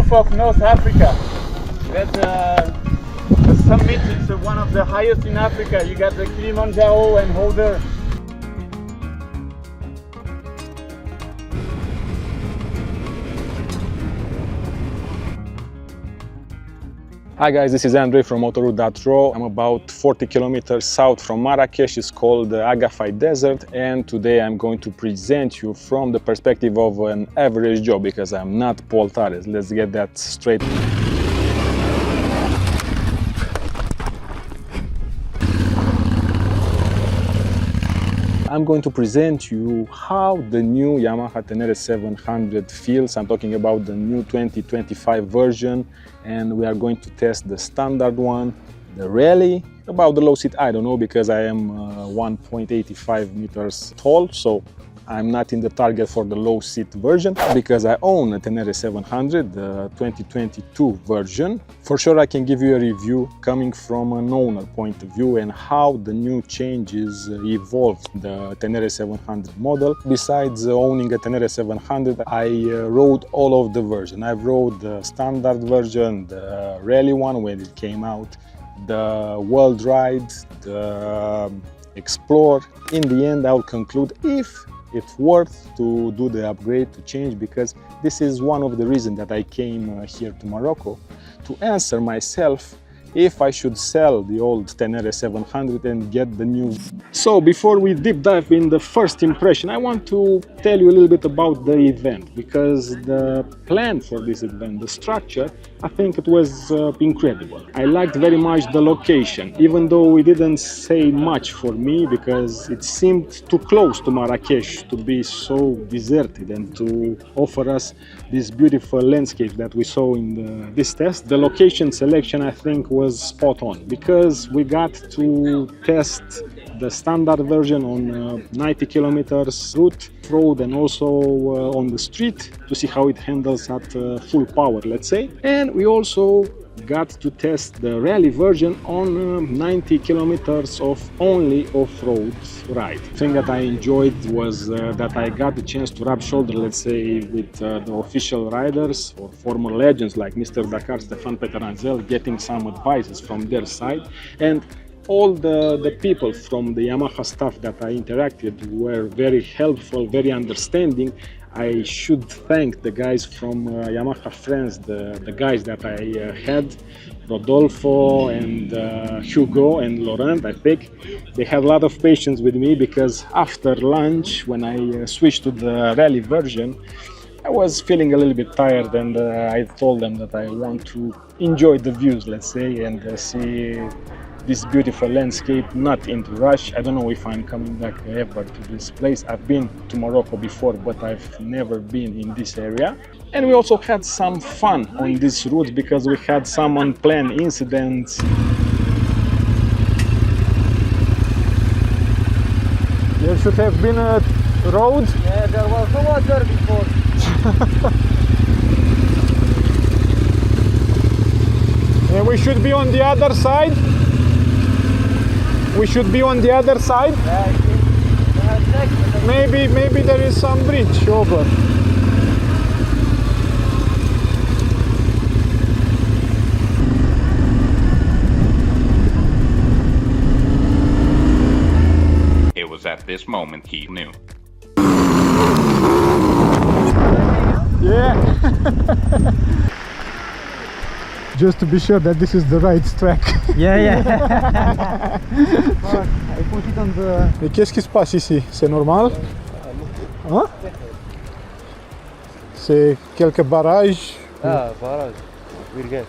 roof of North Africa. That's the summit. It's one of the highest in Africa. You got the Kilimanjaro and other. Hi guys, this is Andre from Autoroute.ro. I'm about 40 kilometers south from Marrakesh. It's called the Agafay Desert, and today I'm going to present you from the perspective of an average Joe because I'm not Paul Tares. Let's get that straight. I'm going to present you how the new Yamaha Tenere 700 feels. I'm talking about the new 2025 version, and we are going to test the standard one, the rally. About the low seat, I don't know, because I am 1.85 meters tall, so I'm not in the target for the low seat version because I own a Tenere 700, the 2022 version. For sure I can give you a review coming from an owner point of view and how the new changes evolved the Tenere 700 model. Besides owning a Tenere 700, I rode all of the version. I rode the standard version, the rally one when it came out, the World Ride, the Explore. In the end I'll conclude if it's worth to do the upgrade, to change, because this is one of the reasons that I came here to Morocco, to answer myself if I should sell the old Tenere 700 and get the new. So before we deep dive in the first impression, I want to tell you a little bit about the event, because the plan for this event, the structure, I think it was incredible. I liked very much the location, even though it didn't say much for me because it seemed too close to Marrakesh to be so deserted and to offer us this beautiful landscape that we saw in this test. The location selection, I think, was spot on because we got to test the standard version on 90 kilometers road and also on the street to see how it handles at full power, let's say. And we also got to test the rally version on 90 kilometers of only off-road ride. The thing that I enjoyed was that I got the chance to rub shoulder, let's say, with the official riders or former legends like Mr. Dakar, Stephane Peterhansel, getting some advices from their side. And all the people from the Yamaha staff that I interacted were very helpful, very understanding. I should thank the guys from Yamaha France, the guys that I had, Rodolfo and Hugo and Laurent. I think they had a lot of patience with me because after lunch, when I switched to the rally version, I was feeling a little bit tired, and I told them that I want to enjoy the views, let's say, and see this beautiful landscape, not into rush. I don't know if I'm coming back ever to this place. I've been to Morocco before, but I've never been in this area. And we also had some fun on this route because we had some unplanned incidents. There should have been a road. Yeah, there was no water before. And we should be on the other side. We should be on the other side. Yeah, I think. Maybe there is some bridge over. It was at this moment he knew. Yeah. Just to be sure that this is the right track. Yeah. I put it on the... Mais qu'est-ce qui se passe ici? C'est normal? Hein? C'est quelques barrages. Ah, barrage. We'll get.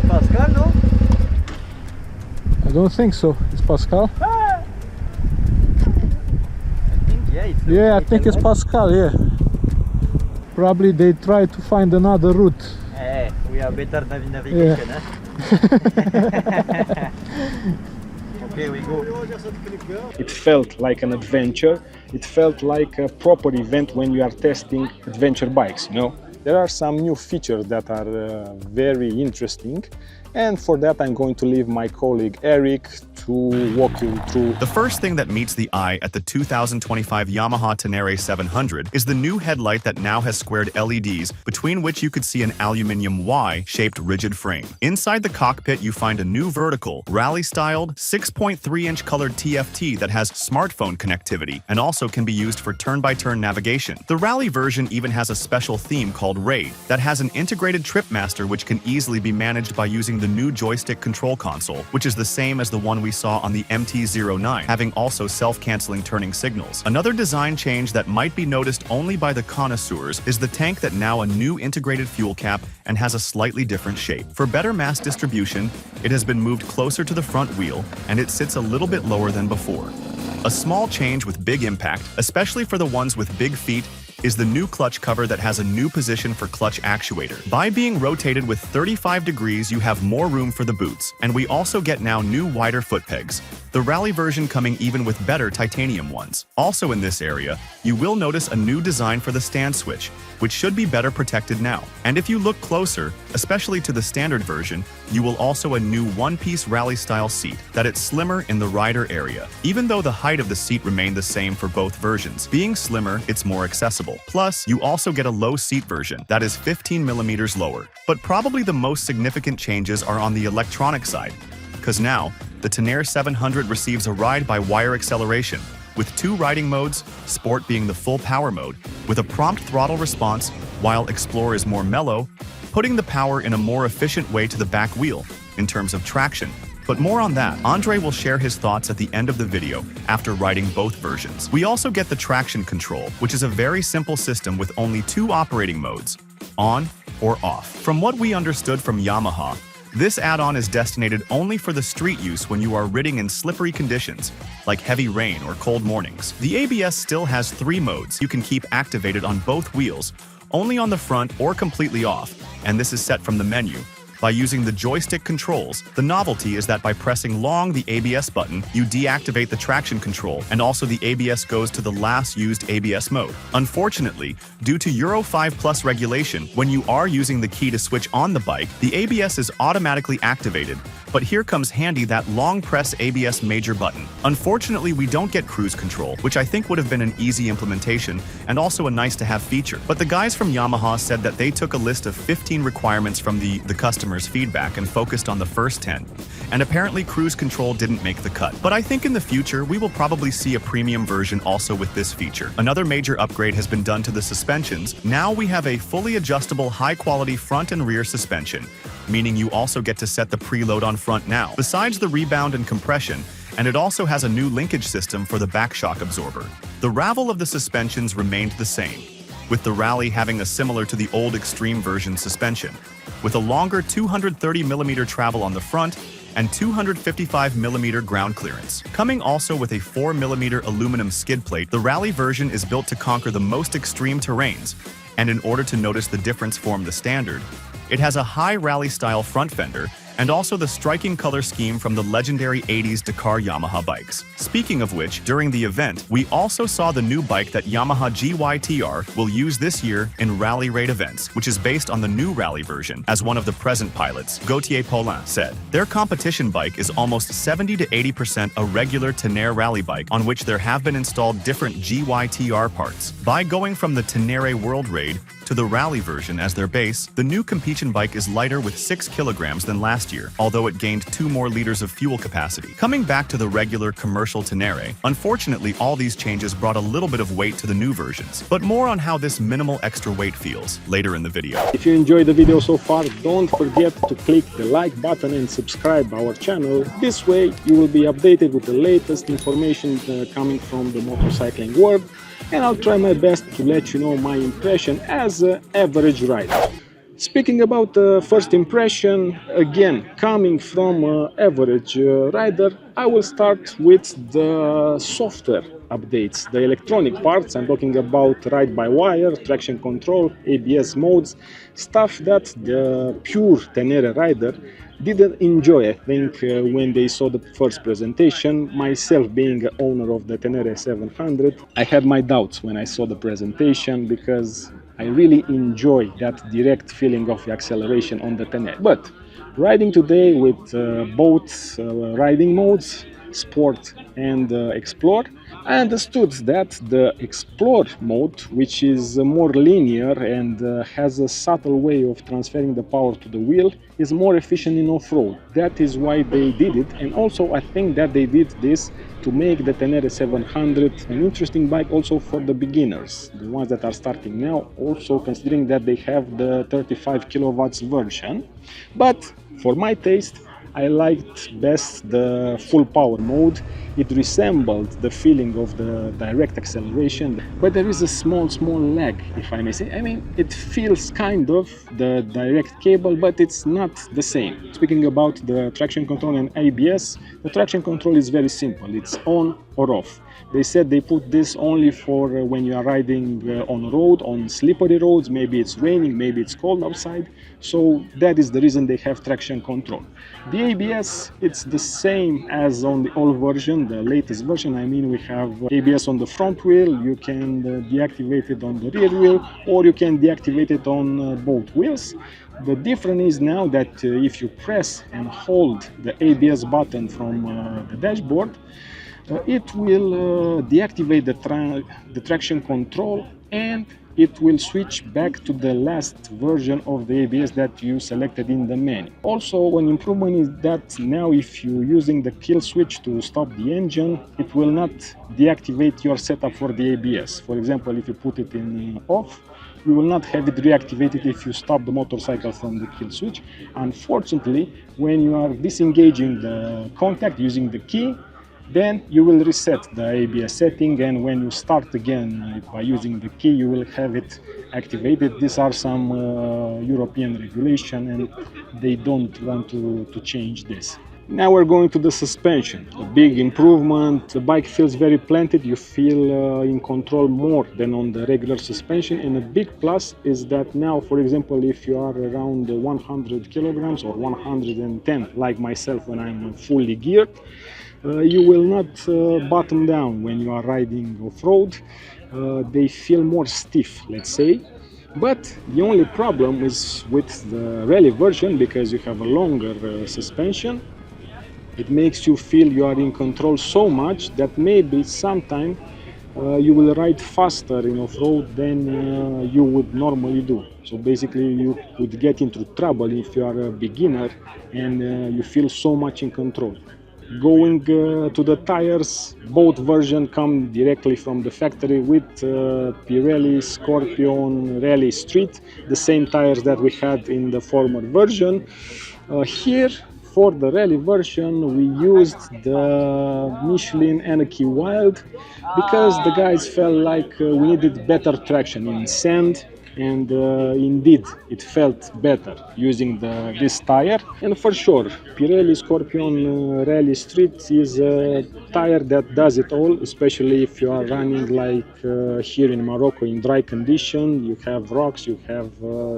Pascal, no? I don't think so. It's Pascal. Yeah, I think it's Pascal, yeah. Probably they try to find another route. Hey, we are better than navigation, Yeah. Huh? Okay, we go. It felt like an adventure. It felt like a proper event when you are testing adventure bikes, you know. There are some new features that are very interesting, And for that, I'm going to leave my colleague Eric to walk you through. The first thing that meets the eye at the 2025 Yamaha Tenere 700 is the new headlight that now has squared LEDs, between which you could see an aluminium Y-shaped rigid frame. Inside the cockpit, you find a new vertical, rally-styled, 6.3-inch colored TFT that has smartphone connectivity and also can be used for turn-by-turn navigation. The rally version even has a special theme called Raid that has an integrated trip master which can easily be managed by using the new joystick control console, which is the same as the one we saw on the MT-09, having also self-canceling turning signals. Another design change that might be noticed only by the connoisseurs is the tank that now a new integrated fuel cap and has a slightly different shape. For better mass distribution, it has been moved closer to the front wheel and it sits a little bit lower than before. A small change with big impact, especially for the ones with big feet, is the new clutch cover that has a new position for clutch actuator. By being rotated with 35 degrees, you have more room for the boots, and we also get now new wider foot pegs, the rally version coming even with better titanium ones. Also in this area, you will notice a new design for the stand switch, which should be better protected now. And if you look closer, especially to the standard version, you will also a new one-piece rally-style seat that it's slimmer in the rider area. Even though the height of the seat remained the same for both versions, being slimmer, it's more accessible. Plus, you also get a low seat version that is 15 millimeters lower. But probably the most significant changes are on the electronic side, because now, the Tenere 700 receives a ride-by-wire acceleration, with 2 riding modes, Sport being the full power mode, with a prompt throttle response, while Explore is more mellow, putting the power in a more efficient way to the back wheel, in terms of traction. But more on that, Andre will share his thoughts at the end of the video, after riding both versions. We also get the traction control, which is a very simple system with only 2 operating modes, on or off. From what we understood from Yamaha, this add-on is destinated only for the street use when you are riding in slippery conditions, like heavy rain or cold mornings. The ABS still has 3 modes you can keep activated on both wheels, only on the front or completely off, and this is set from the menu. By using the joystick controls, the novelty is that by pressing long the ABS button, you deactivate the traction control, and also the ABS goes to the last used ABS mode. Unfortunately, due to Euro 5 Plus regulation, when you are using the key to switch on the bike, the ABS is automatically activated. But here comes handy that long press ABS major button. Unfortunately, we don't get cruise control, which I think would have been an easy implementation and also a nice to have feature. But the guys from Yamaha said that they took a list of 15 requirements from the customer's feedback and focused on the first 10. And apparently cruise control didn't make the cut. But I think in the future, we will probably see a premium version also with this feature. Another major upgrade has been done to the suspensions. Now we have a fully adjustable high-quality front and rear suspension, meaning you also get to set the preload on front now, besides the rebound and compression, and it also has a new linkage system for the back shock absorber. The ravel of the suspensions remained the same, with the Rally having a similar to the old Extreme version suspension, with a longer 230mm travel on the front and 255mm ground clearance. Coming also with a 4mm aluminum skid plate, the Rally version is built to conquer the most extreme terrains, and in order to notice the difference from the standard, it has a high rally-style front fender and also the striking color scheme from the legendary 80s Dakar Yamaha bikes. Speaking of which, during the event, we also saw the new bike that Yamaha GYTR will use this year in rally raid events, which is based on the new rally version, as one of the present pilots, Gautier Paulin, said. Their competition bike is almost 70 to 80% a regular Tenere rally bike on which there have been installed different GYTR parts. By going from the Tenere World Raid to the rally version as their base, the new competition bike is lighter with 6 kilograms than last year, although it gained 2 more liters of fuel capacity. Coming back to the regular commercial Tenere, unfortunately all these changes brought a little bit of weight to the new versions, but more on how this minimal extra weight feels later in the video. If you enjoyed the video so far, don't forget to click the like button and subscribe our channel. This way you will be updated with the latest information coming from the motorcycling world, and I'll try my best to let you know my impression as an average rider. Speaking about first impression, again, coming from average rider, I will start with the software updates, the electronic parts. I'm talking about ride-by-wire, traction control, ABS modes, stuff that the pure Tenere rider didn't enjoy, I think, when they saw the first presentation. Myself being an owner of the Tenere 700, I had my doubts when I saw the presentation because I really enjoy that direct feeling of the acceleration on the Tenere. But Riding today with both riding modes, Sport and Explore, I understood that the Explore mode, which is more linear and has a subtle way of transferring the power to the wheel, is more efficient in off-road. That is why they did it, and also I think that they did this to make the Tenere 700 an interesting bike also for the beginners, the ones that are starting now, also considering that they have the 35 kilowatts version. But for my taste, I liked best the full power mode. It resembled the feeling of the direct acceleration, but there is a small lag, if I may say. I mean, it feels kind of the direct cable, but it's not the same. Speaking about the traction control and ABS, the traction control is very simple. It's on or off. They said they put this only for when you are riding on road, on slippery roads, maybe it's raining, maybe it's cold outside, so that is the reason they have traction control. The ABS, it's the same as on the old version, the latest version. I mean, we have ABS on the front wheel, you can deactivate it on the rear wheel, or you can deactivate it on both wheels. The difference is now that if you press and hold the ABS button from the dashboard, it will deactivate the traction control, and it will switch back to the last version of the ABS that you selected in the menu. Also, an improvement is that now if you're using the kill switch to stop the engine, it will not deactivate your setup for the ABS. For example, if you put it in off, you will not have it reactivated if you stop the motorcycle from the kill switch. Unfortunately, when you are disengaging the contact using the key, then you will reset the ABS setting, and when you start again by using the key, you will have it activated. These are some European regulation, and they don't want to change this. Now we're going to the suspension. A big improvement. The bike feels very planted. You feel in control more than on the regular suspension. And a big plus is that now, for example, if you are around 100 kilograms or 110, like myself when I'm fully geared, you will not bottom down when you are riding off-road. They feel more stiff, let's say. But the only problem is with the rally version, because you have a longer suspension. It makes you feel you are in control so much that maybe sometime you will ride faster in off-road than you would normally do. So basically you would get into trouble if you are a beginner and you feel so much in control. Going to the tires, both versions come directly from the factory with Pirelli Scorpion Rally Street, the same tires that we had in the former version. Here, for the rally version, we used the Michelin Anarchy Wild because the guys felt like we needed better traction in sand, and indeed it felt better using this tire. And for sure, Pirelli Scorpion Rally Street is a tire that does it all, especially if you are running like here in Morocco in dry condition. You have rocks, you have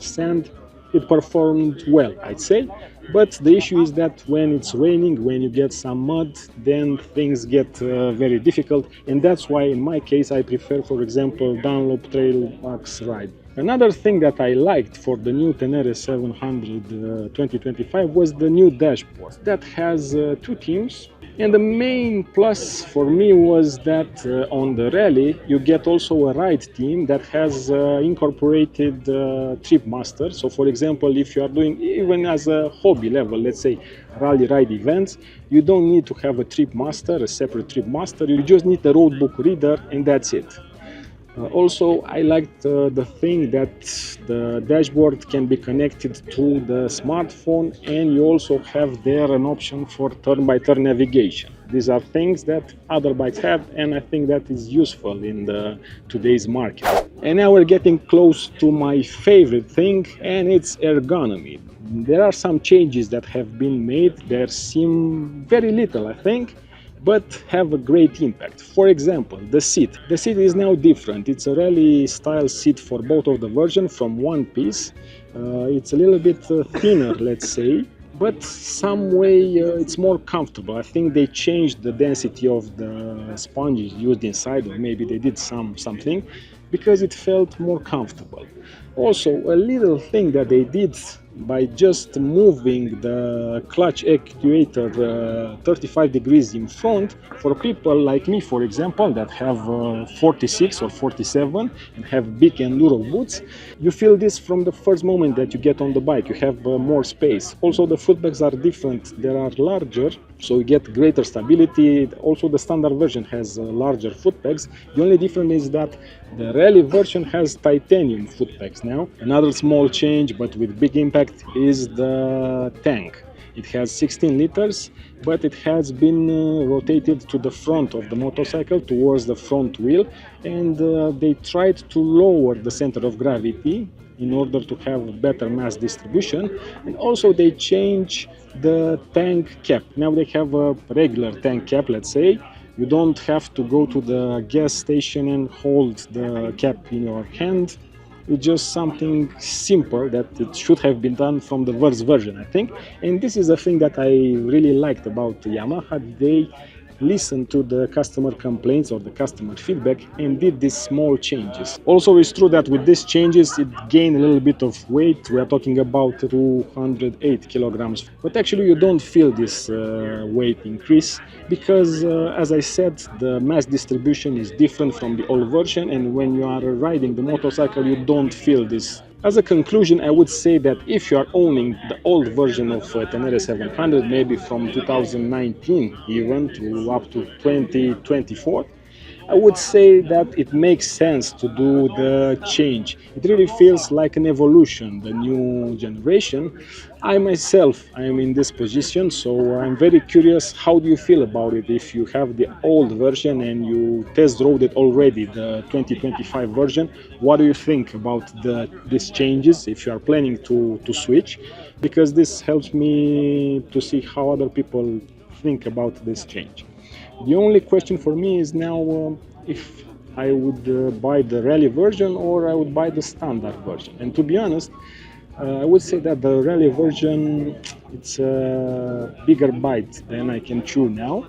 sand. It performed well, I'd say, but the issue is that when it's raining, when you get some mud, then things get very difficult, and that's why in my case I prefer, for example, Dunlop Trail Max Ride. Another thing that I liked for the new Tenere 700 2025 was the new dashboard that has two themes. And the main plus for me was that on the rally you get also a ride team that has incorporated trip master. So for example, if you are doing even as a hobby level, let's say rally ride events, you don't need to have a trip master, a separate trip master. You just need a road book reader and that's it. Also, I liked the thing that the dashboard can be connected to the smartphone, and you also have there an option for turn-by-turn navigation. These are things that other bikes have, and I think that is useful in today's market. And now we're getting close to my favorite thing, and it's ergonomy. There are some changes that have been made. There seem very little, I think, but have a great impact. For example, the seat. The seat is now different. It's a rally style seat for both of the versions from one piece. It's a little bit thinner, let's say, but some way it's more comfortable. I think they changed the density of the sponges used inside, or maybe they did something, because it felt more comfortable. Also, a little thing that they did by just moving the clutch actuator 35 degrees in front, for people like me, for example, that have 46 or 47 and have big enduro boots, you feel this from the first moment that you get on the bike. You have more space. Also, the footpegs are different. They are larger, so you get greater stability. Also, the standard version has larger footpegs. The only difference is that the rally version has titanium footpegs now. Another small change, but with big impact, is the tank. It has 16 liters, but it has been rotated to the front of the motorcycle, towards the front wheel, and they tried to lower the center of gravity in order to have better mass distribution. And also they change the tank cap. Now they have a regular tank cap, let's say. You don't have to go to the gas station and hold the cap in your hand. It's just something simple that it should have been done from the first version, I think. And this is a thing that I really liked about Yamaha. They listened to the customer complaints or the customer feedback and did these small changes. Also, it's true that with these changes it gained a little bit of weight. We are talking about 208 kilograms, but actually you don't feel this weight increase because as I said, the mass distribution is different from the old version, and when you are riding the motorcycle you don't feel this. As a conclusion, I would say that if you are owning the old version of Tenere 700, maybe from 2019 even to up to 2024, I would say that it makes sense to do the change. It really feels like an evolution, the new generation. I myself, I am in this position, so I'm very curious, how do you feel about it if you have the old version and you test rode it already, the 2025 version? What do you think about these changes if you are planning to switch? Because this helps me to see how other people think about this change. The only question for me is now if I would buy the rally version or I would buy the standard version. And to be honest, I would say that the rally version, it's a bigger bite than I can chew now,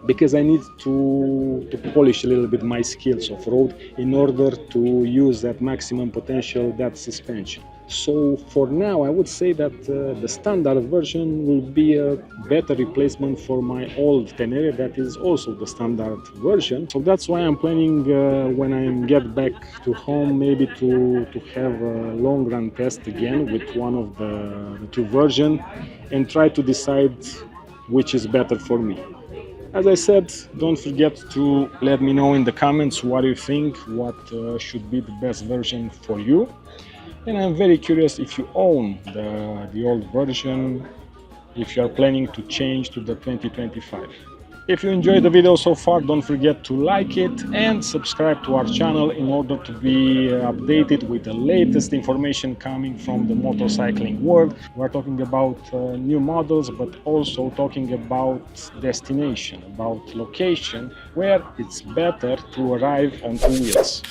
because I need to polish a little bit my skills of road in order to use that maximum potential, that suspension. So for now, I would say that the standard version will be a better replacement for my old Tenere that is also the standard version. So that's why I'm planning when I get back to home, maybe to have a long run test again with one of the two versions and try to decide which is better for me. As I said, don't forget to let me know in the comments what you think, what should be the best version for you. And I'm very curious if you own the old version, if you are planning to change to the 2025. If you enjoyed the video so far, don't forget to like it and subscribe to our channel in order to be updated with the latest information coming from the motorcycling world. We're talking about new models, but also talking about destination, about location, where it's better to arrive on two wheels.